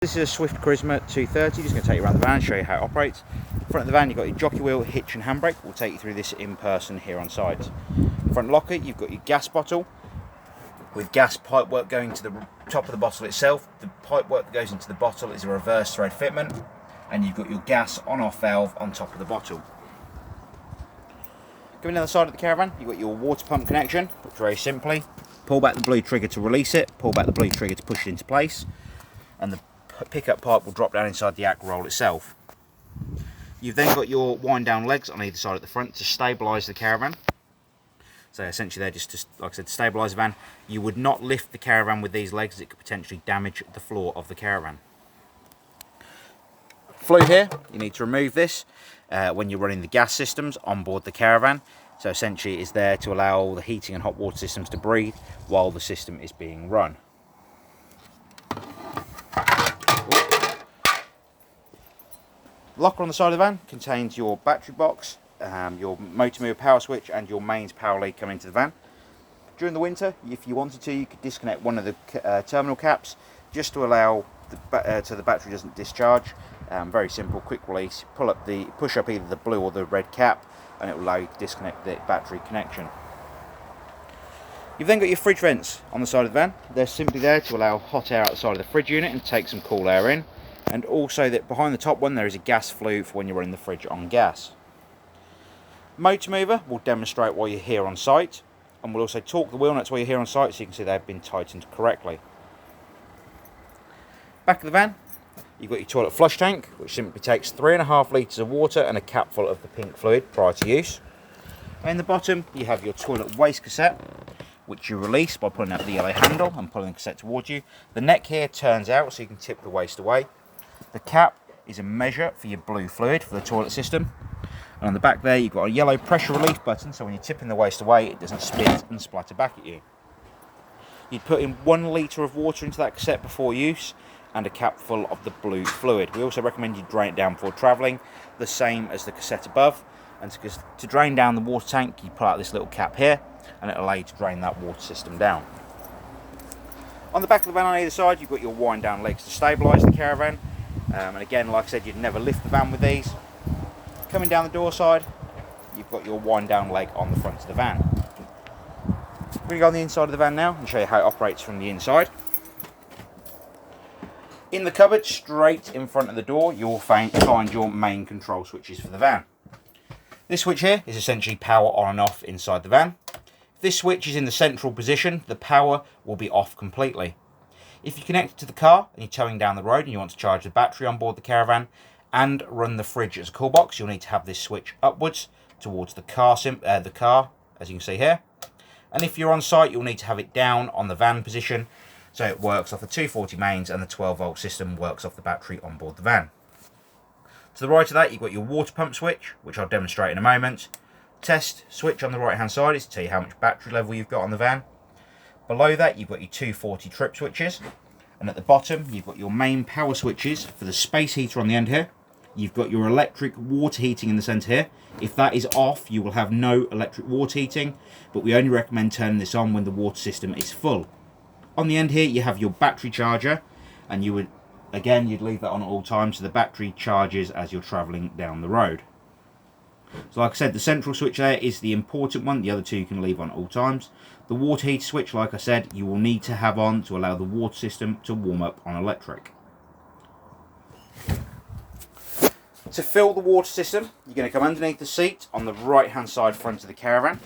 This is a Swift Charisma 230, just going to take you around the van and show you how it operates. In front of the van you've got your jockey wheel, hitch and handbrake. We'll take you through this in person here on site. Front locker, you've got your gas bottle with gas pipe work going to the top of the bottle itself. The pipe work that goes into the bottle is a reverse thread fitment, and you've got your gas on-off valve on top of the bottle. Going down the side of the Caravan, you've got your water pump connection, which very simply, pull back the blue trigger to release it, pull back the blue trigger to push it into place, and the pickup pipe will drop down inside the acro roll itself. You've then got your wind down legs on either side at the front to stabilise the Caravan. So essentially they're just to, like I said, to stabilise the van. You would not lift the Caravan with these legs as it could potentially damage the floor of the Caravan. Flue here, you need to remove this when you're running the gas systems on board the Caravan. So essentially it's there to allow the heating and hot water systems to breathe while the system is being run. Locker on the side of the van contains your battery box, your motor mover power switch and your mains power lead coming into the van. During the winter, if you wanted to, you could disconnect one of the terminal caps just to allow so the battery doesn't discharge. Very simple, quick release. Push up either the blue or the red cap and it will allow you to disconnect the battery connection. You've then got your fridge vents on the side of the van. They're simply there to allow hot air out the side of the fridge unit and take some cool air in. And also that behind the top one there is a gas flue for when you're running the fridge on gas. Motor mover will demonstrate while you're here on site, and we'll also torque the wheel nuts while you're here on site so you can see they've been tightened correctly. Back of the van, you've got your toilet flush tank, which simply takes 3.5 litres of water and a cap full of the pink fluid prior to use. And in the bottom you have your toilet waste cassette, which you release by pulling out the yellow handle and pulling the cassette towards you. The neck here turns out so you can tip the waste away. The cap is a measure for your blue fluid for the toilet system. And on the back there you've got a yellow pressure relief button, so when you're tipping the waste away it doesn't spit and splatter back at you. You'd put in 1 litre of water into that cassette before use and a cap full of the blue fluid. We also recommend you drain it down before travelling, the same as the cassette above. And to drain down the water tank you pull out this little cap here and it'll allow you to drain that water system down. On the back of the van on either side you've got your wind down legs to stabilise the Caravan. And again, like I said, you'd never lift the van with these. Coming down the door side, you've got your wind down leg on the front of the van. We're going to go on the inside of the van now and show you how it operates from the inside. In the cupboard, straight in front of the door, you'll find your main control switches for the van. This switch here is essentially power on and off inside the van. If this switch is in the central position, the power will be off completely. If you connect it to the car and you're towing down the road and you want to charge the battery on board the Caravan and run the fridge as a cool box, you'll need to have this switch upwards towards the car, as you can see here. And if you're on site, you'll need to have it down on the van position so it works off the 240 mains and the 12-volt system works off the battery on board the van. To the right of that, you've got your water pump switch, which I'll demonstrate in a moment. Test switch on the right-hand side is to tell you how much battery level you've got on the van. Below that you've got your 240 trip switches, and at the bottom you've got your main power switches for the space heater on the end here. You've got your electric water heating in the centre here. If that is off you will have no electric water heating, but we only recommend turning this on when the water system is full. On the end here you have your battery charger, and you'd leave that on at all times so the battery charges as you're travelling down the road. So like I said, the central switch there is the important one, the other two you can leave on at all times. The water heater switch, like I said, you will need to have on to allow the water system to warm up on electric. To fill the water system, you're going to come underneath the seat on the right hand side front of the Caravan.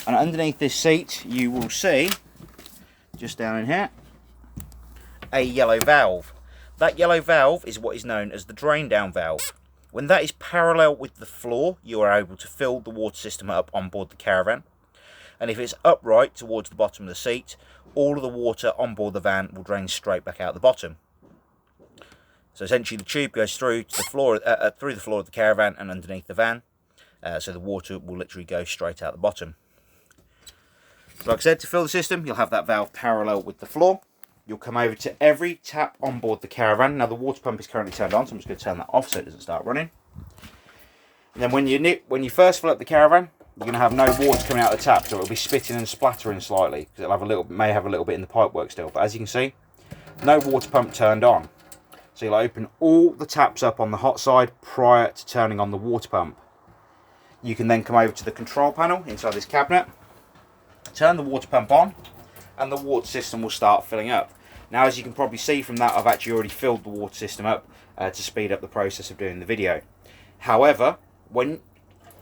And underneath this seat you will see, just down in here, a yellow valve. That yellow valve is what is known as the drain down valve. When that is parallel with the floor, you are able to fill the water system up on board the Caravan. And if it's upright towards the bottom of the seat, all of the water on board the van will drain straight back out the bottom. So essentially the tube goes through to the floor, through the floor of the Caravan and underneath the van. So the water will literally go straight out the bottom. So like I said, to fill the system, you'll have that valve parallel with the floor. You'll come over to every tap on board the Caravan. Now the water pump is currently turned on, so I'm just going to turn that off so it doesn't start running. And then when you first fill up the Caravan, you're going to have no water coming out of the tap, so it'll be spitting and splattering slightly because may have a little bit in the pipework still. But as you can see, no water pump turned on. So you'll open all the taps up on the hot side prior to turning on the water pump. You can then come over to the control panel inside this cabinet, turn the water pump on, and the water system will start filling up. Now, as you can probably see from that, I've actually already filled the water system up to speed up the process of doing the video. However, when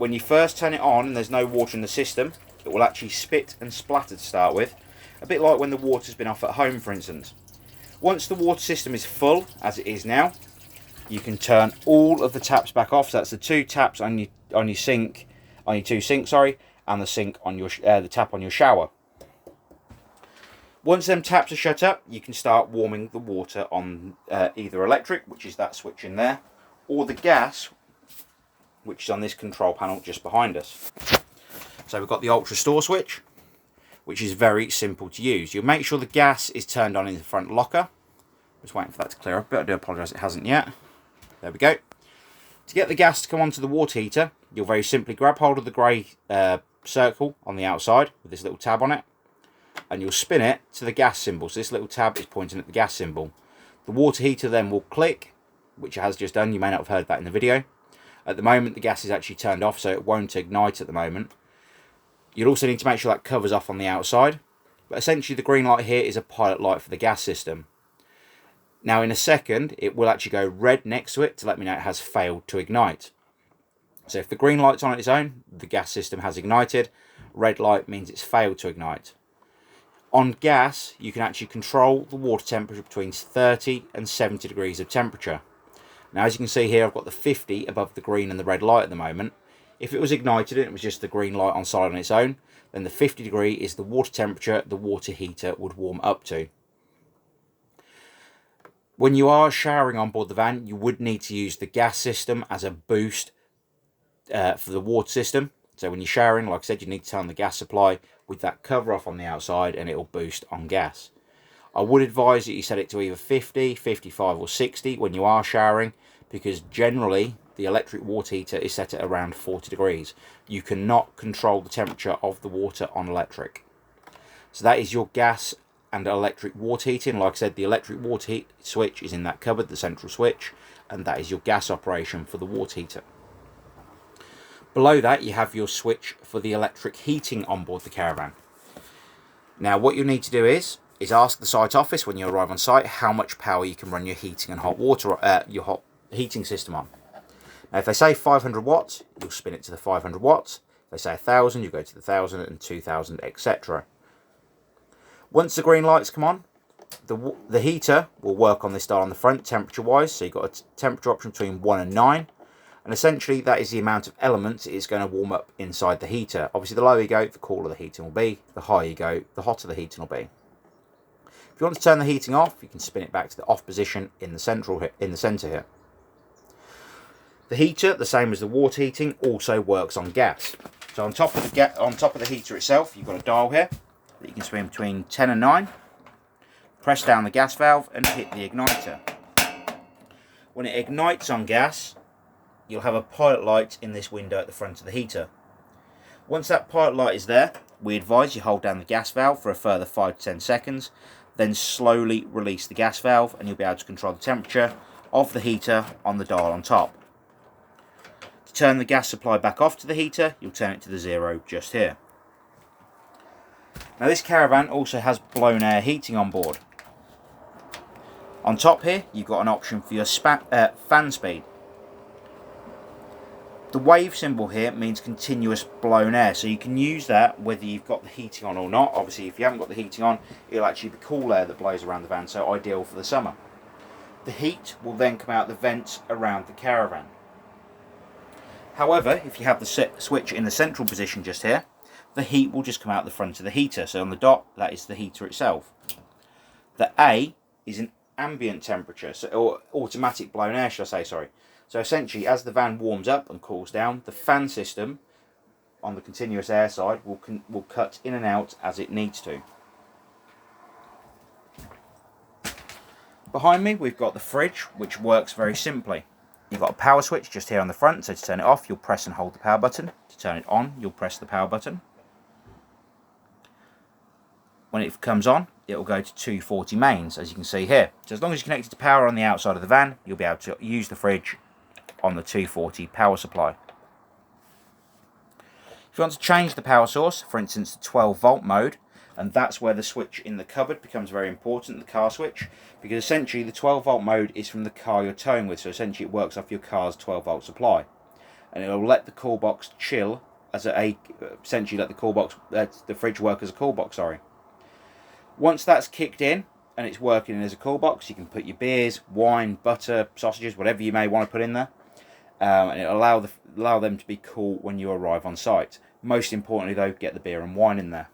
you first turn it on and there's no water in the system, it will actually spit and splatter to start with, a bit like when the water's been off at home, for instance. Once the water system is full, as it is now, you can turn all of the taps back off. So that's the two taps on your sink, on your two sinks, sorry, and the sink on your the tap on your shower. Once them taps are shut up, you can start warming the water on either electric, which is that switch in there, or the gas, which is on this control panel just behind us. So we've got the ultra store switch, which is very simple to use. You'll make sure the gas is turned on in the front locker. Just waiting for that to clear up, but I do apologise it hasn't yet. There we go. To get the gas to come onto the water heater, you'll very simply grab hold of the grey circle on the outside with this little tab on it, and you'll spin it to the gas symbol. So this little tab is pointing at the gas symbol. The water heater then will click, which it has just done. You may not have heard that in the video. At the moment, the gas is actually turned off, so it won't ignite at the moment. You'll also need to make sure that covers off on the outside. But essentially, the green light here is a pilot light for the gas system. Now, in a second, it will actually go red next to it to let me know it has failed to ignite. So if the green light's on its own, the gas system has ignited. Red light means it's failed to ignite. On gas, you can actually control the water temperature between 30 and 70 degrees of temperature. Now, as you can see here, I've got the 50 above the green and the red light at the moment. If it was ignited and it was just the green light on side on its own, then the 50 degree is the water temperature the water heater would warm up to. When you are showering on board the van, you would need to use the gas system as a boost for the water system. So when you're showering, like I said, you need to turn the gas supply with that cover off on the outside and it will boost on gas. I would advise that you set it to either 50, 55 or 60 when you are showering, because generally the electric water heater is set at around 40 degrees. You cannot control the temperature of the water on electric. So that is your gas and electric water heating. Like I said, the electric water heat switch is in that cupboard, the central switch, and that is your gas operation for the water heater. Below that, you have your switch for the electric heating on board the Caravan. Now, what you need to do is ask the site office when you arrive on site how much power you can run your heating and hot water, your hot heating system on. Now, if they say 500 watts, you'll spin it to the 500 watts. If they say 1,000, you go to the 1,000 and 2,000, etc. Once the green lights come on, the heater will work on this dial on the front temperature-wise. So you've got a temperature option between 1 and 9. And essentially, that is the amount of elements it is going to warm up inside the heater. Obviously, the lower you go, the cooler the heating will be. The higher you go, the hotter the heating will be. If you want to turn the heating off, you can spin it back to the off position in the centre here. The heater, the same as the water heating, also works on gas. So on top of the heater itself, you've got a dial here that you can spin between 10 and 9. Press down the gas valve and hit the igniter. When it ignites on gas, you'll have a pilot light in this window at the front of the heater. Once that pilot light is there, we advise you hold down the gas valve for a further 5 to 10 seconds, then slowly release the gas valve and you'll be able to control the temperature of the heater on the dial on top. To turn the gas supply back off to the heater, you'll turn it to the 0 just here. Now, this Caravan also has blown air heating on board. On top here, you've got an option for your fan speed. The wave symbol here means continuous blown air, so you can use that whether you've got the heating on or not. Obviously, if you haven't got the heating on, it'll actually be cool air that blows around the van, so ideal for the summer. The heat will then come out the vents around the Caravan. However, if you have the switch in the central position just here, the heat will just come out the front of the heater. So on the dot, that is the heater itself. The A is an ambient temperature, or automatic blown air, should I say, sorry. So essentially, as the van warms up and cools down, the fan system on the continuous air side will cut in and out as it needs to. Behind me, we've got the fridge, which works very simply. You've got a power switch just here on the front, so to turn it off, you'll press and hold the power button. To turn it on, you'll press the power button. When it comes on, it will go to 240 mains, as you can see here. So as long as you're connected to power on the outside of the van, you'll be able to use the fridge on the 240 power supply. If you want to change the power source, for instance the 12 volt mode, and that's where the switch in the cupboard becomes very important, the car switch, because essentially the 12 volt mode is from the car you're towing with, so essentially it works off your car's 12 volt supply, and it will let the cool box chill as essentially let the fridge work as a cool box. Once that's kicked in and it's working as a cool box, you can put your beers, wine, butter, sausages, whatever you may want to put in there, and it'll allow them to be cool when you arrive on site. Most importantly though, get the beer and wine in there.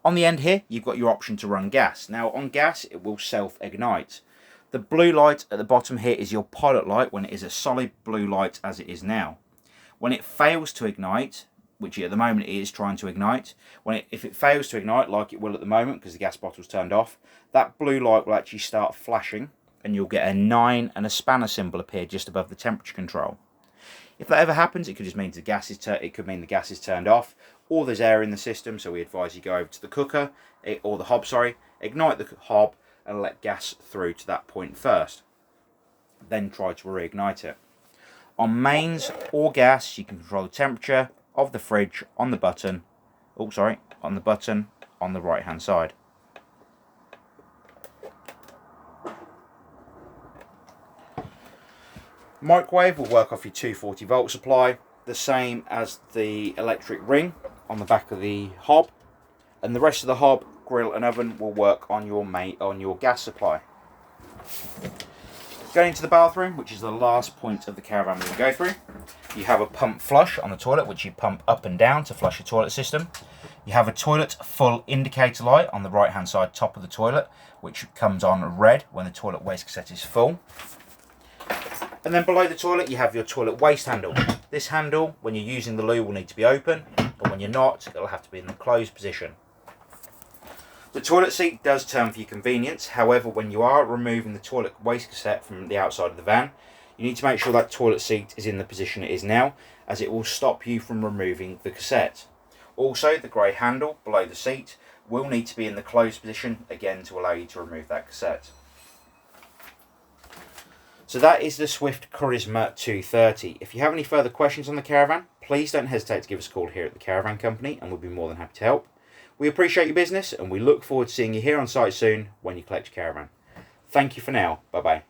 On the end here, you've got your option to run gas. Now on gas, it will self-ignite. The blue light at the bottom here is your pilot light when it is a solid blue light as it is now. When it fails to ignite, which at the moment it is trying to ignite, if it fails to ignite like it will at the moment because the gas bottle's turned off, that blue light will actually start flashing and you'll get a 9 and a spanner symbol appear just above the temperature control. If that ever happens, it could just mean the gas is turned off, or there's air in the system, so we advise you go over to the cooker, or the hob, ignite the hob and let gas through to that point first. Then try to reignite it. On mains or gas, you can control the temperature of the fridge on the button, on the right hand side. Microwave will work off your 240 volt supply, the same as the electric ring on the back of the hob, and the rest of the hob, grill and oven will work on your gas supply. Going into the bathroom, which is the last point of the Caravan we'll go through, you have a pump flush on the toilet, which you pump up and down to flush your toilet system. You have a toilet full indicator light on the right hand side top of the toilet, which comes on red when the toilet waste cassette is full. And then below the toilet you have your toilet waste handle. This handle, when you're using the loo, will need to be open, but when you're not, it'll have to be in the closed position. The toilet seat does turn for your convenience, however when you are removing the toilet waste cassette from the outside of the van, you need to make sure that toilet seat is in the position it is now, as it will stop you from removing the cassette. Also, the grey handle below the seat will need to be in the closed position, again to allow you to remove that cassette. So that is the Swift Charisma 230. If you have any further questions on the Caravan, please don't hesitate to give us a call here at the Caravan Company and we'll be more than happy to help. We appreciate your business and we look forward to seeing you here on site soon when you collect your Caravan. Thank you for now. Bye bye.